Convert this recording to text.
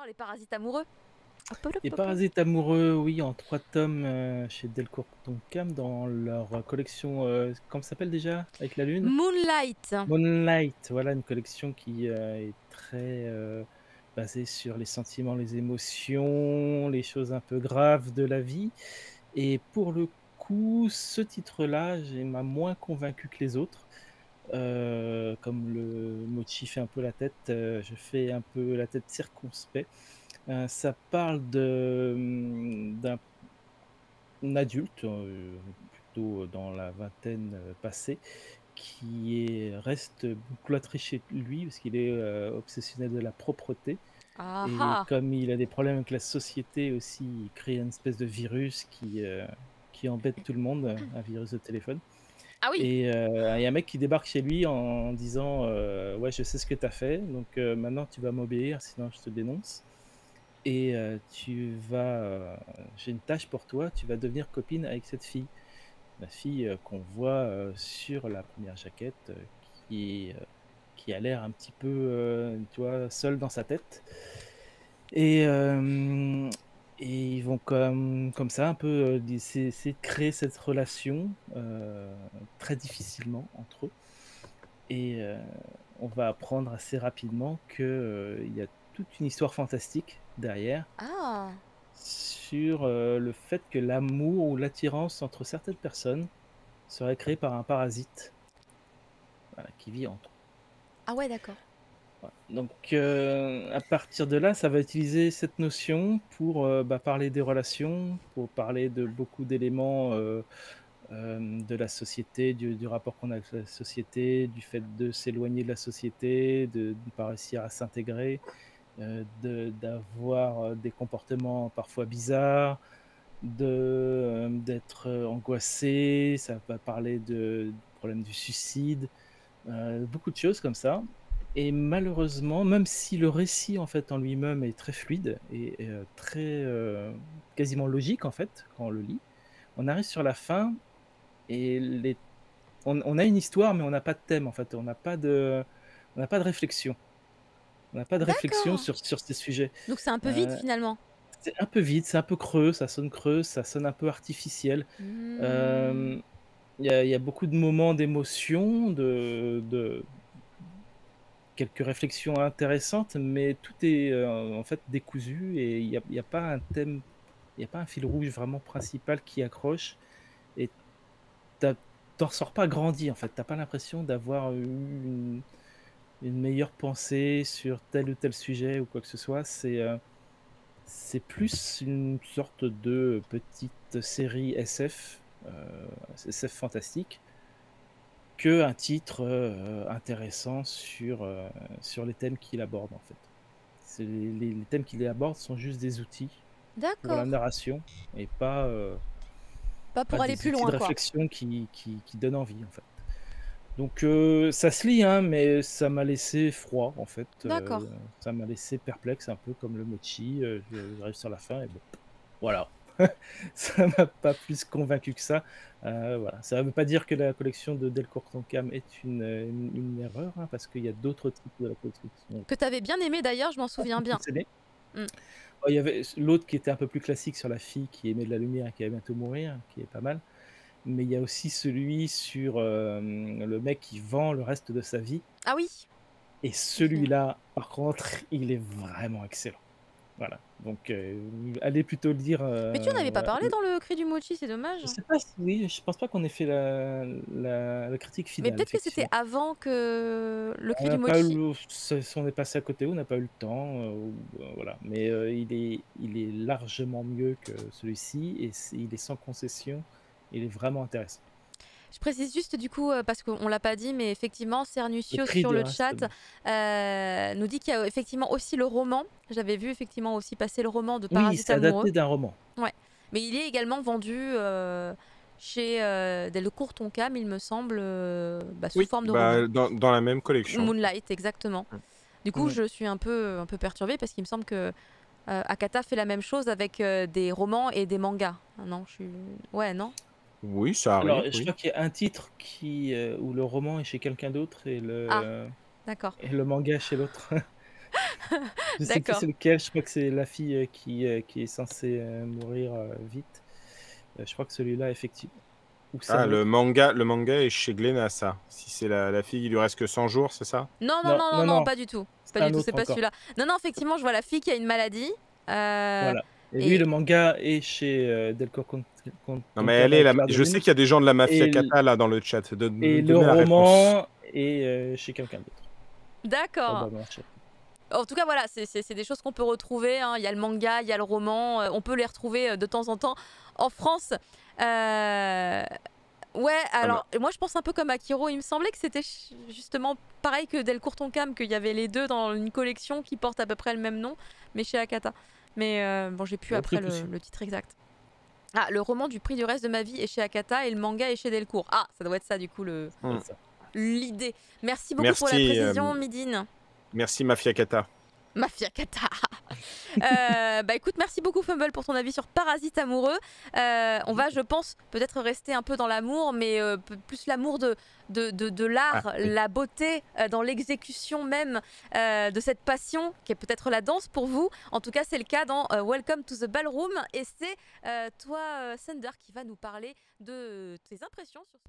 voir les parasites amoureux. Hop, hop, Les hop, hop. Parasites amoureux, oui, en 3 tomes, chez Delcourt Tonkam dans leur collection, comment ça s'appelle déjà? Avec la lune? Moonlight. Moonlight, voilà une collection qui, est très, basée sur les sentiments, les émotions, les choses un peu graves de la vie et pour le coup, ce titre-là, m'a moins convaincu que les autres. Comme le mochi fait un peu la tête, je fais un peu la tête circonspect. Ça parle d'un adulte, plutôt dans la vingtaine, passée, reste cloîtré chez lui parce qu'il est, obsessionnel de la propreté Ah et ah. comme il a des problèmes avec la société aussi, il crée une espèce de virus qui embête tout le monde, un virus de téléphone Ah oui. et il y a un mec qui débarque chez lui en disant, «Ouais, je sais ce que tu as fait, donc maintenant tu vas m'obéir, sinon je te dénonce et j'ai une tâche pour toi, tu vas devenir copine avec cette fille». La fille, qu'on voit, sur la première jaquette, qui a l'air un petit peu, tu vois, seule dans sa tête et hem et ils vont comme ça un peu, essayer de créer cette relation, très difficilement entre eux et on va apprendre assez rapidement que, il y a toute une histoire fantastique derrière Ah. sur, le fait que l'amour ou l'attirance entre certaines personnes serait créée par un parasite, voilà, qui vit entre Ah ouais, d'accord. voilà. Donc à partir de là, ça va utiliser cette notion pour, parler des relations, pour parler de beaucoup d'éléments, de la société, du rapport qu'on a avec la société, du fait de s'éloigner de la société, de ne pas réussir à s'intégrer, d'avoir, des comportements parfois bizarres, d'être, angoissé. Ça va parler du problème du suicide, beaucoup de choses comme ça et malheureusement, même si le récit, en fait, en lui-même est très fluide et très, quasiment logique, en fait, quand on le lit, on arrive sur la fin et on a une histoire, mais on n'a pas de thème, en fait. On n'a pas de réflexion. On n'a pas de réflexion D'accord. sur ces sujets. Donc c'est un peu vide Heu, finalement. c'est un peu vide, c'est un peu creux, ça sonne un peu artificiel. Mmh. Hem, il y a beaucoup de moments d'émotion, de quelques réflexions intéressantes, mais tout est, en fait décousu et il y a pas un thème, il y a pas un fil rouge vraiment principal qui accroche et tu as ressors pas grandi en fait. Tu as pas l'impression d'avoir eu une meilleure pensée sur tel ou tel sujet ou quoi que ce soit. C'est plus une sorte de petite série SF, SF fantastique, qu'un titre, intéressant sur les thèmes qu'il aborde, en fait. C'est les thèmes qu'il aborde sont juste des outils pour la D'accord. narration et Pas pas pour aller des plus outils de loin, quoi. réflexion qui donnent envie, en fait. Donc ça se lit, hein, mais ça m'a laissé froid, en fait, D'accord. ça m'a laissé perplexe, un peu comme le mochi, j'arrive sur la fin et bon, voilà. Ça m'a pas plus convaincu que ça, voilà. Ça veut pas dire que la collection de Delcourt Tonkam est une erreur, hein, parce qu'il y a d'autres titres de la collection qui sont Que t'avais bien aimé d'ailleurs, je m'en souviens bien. possédés. Mmh. Oh, il y avait l'autre qui était un peu plus classique sur la fille qui émet de la lumière et qui va bientôt mourir, qui est pas mal. Mais il y a aussi celui sur, le mec qui vend le reste de sa vie Ah oui, et je me souviens. celui-là, par contre, il est vraiment excellent. Voilà, donc allez plutôt lire, Mais tu en avais pas parlé le dans le cri du mochi, c'est dommage. je sais pas si oui, je pense pas qu'on ait fait la critique Mais finale, peut-être que c'était effectivement. avant que le On cri du n'a pas mochi. eu on est passé à côté, on n'a pas eu le temps, voilà, mais il est largement mieux que celui-ci et il est sans concession, il est vraiment intéressant. Je précise juste du coup, parce qu'on l'a pas dit, mais effectivement Le Cernusios cri sur du le reste chat, nous dit qu'il y a effectivement aussi le roman. J'avais vu effectivement aussi passer le roman de oui, Parasite c'est amoureux. adapté d'un roman. Ouais, mais il est également vendu, chez, Delcourt Tonkam, il me semble, sous Oui, forme de roman. bah, dans la même collection. Moonlight, exactement. Mmh. Du coup, Mmh. je suis un peu perturbée parce qu'il me semble que, Akata fait la même chose avec, des romans et des mangas. Ah non, je suis ouais, non? Oui, ça Alors, arrive, je oui. crois qu'il y a un titre où le roman est chez quelqu'un d'autre Ah, d'accord. et le manga chez l'autre. Je sais plus D'accord. c'est lequel, je crois que c'est la fille qui est censée mourir vite. Je crois que celui-là, effectivement. Ou c'est Ah, un autre. le manga est chez Glénat, ça. Si c'est la fille, il lui reste que 100 jours, c'est ça? Non, non, Non, non, non, non, non, non, pas du tout. Pas c'est du un tout, c'est autre pas encore. celui-là. Non, non, effectivement, je vois la fille qui a une maladie. Voilà. Et lui, Et le manga est chez Delcourt Non, mais elle est Contemporary je sais Magazine. qu'il y a des gens de la Mafia Et, Kata là dans le chat. et le Donnez la réponse. roman est chez quelqu'un d'autre. d'accord. Probablement chez- En tout cas, voilà, c'est des choses qu'on peut retrouver. Hein. Il y a le manga, il y a le roman. On peut les retrouver de temps en temps en France. Ouais, alors moi je pense un peu comme Akiro. Il me semblait que c'était justement pareil que Delcourt Tonkam, qu'il y avait les deux dans une collection qui porte à peu près le même nom, mais chez Akata. Mais bon, j'ai plus Ouais, après très possible. le titre exact. Ah, le roman du prix du reste de ma vie est chez Akata et le manga est chez Delcourt. Ah, ça doit être ça du coup C'est ça. l'idée. Merci beaucoup pour la Merci, précision, Midine. Merci Mafia Kata. Mafia Kata. Bah écoute, merci beaucoup Fumble pour ton avis sur Parasite amoureux. On va, je pense, peut-être rester un peu dans l'amour, mais plus l'amour de l'art, Ah, oui. la beauté, dans l'exécution même de cette passion qui est peut-être la danse pour vous. En tout cas, c'est le cas dans Welcome to the Ballroom. Et c'est toi, Sender, qui va nous parler de tes impressions sur ce...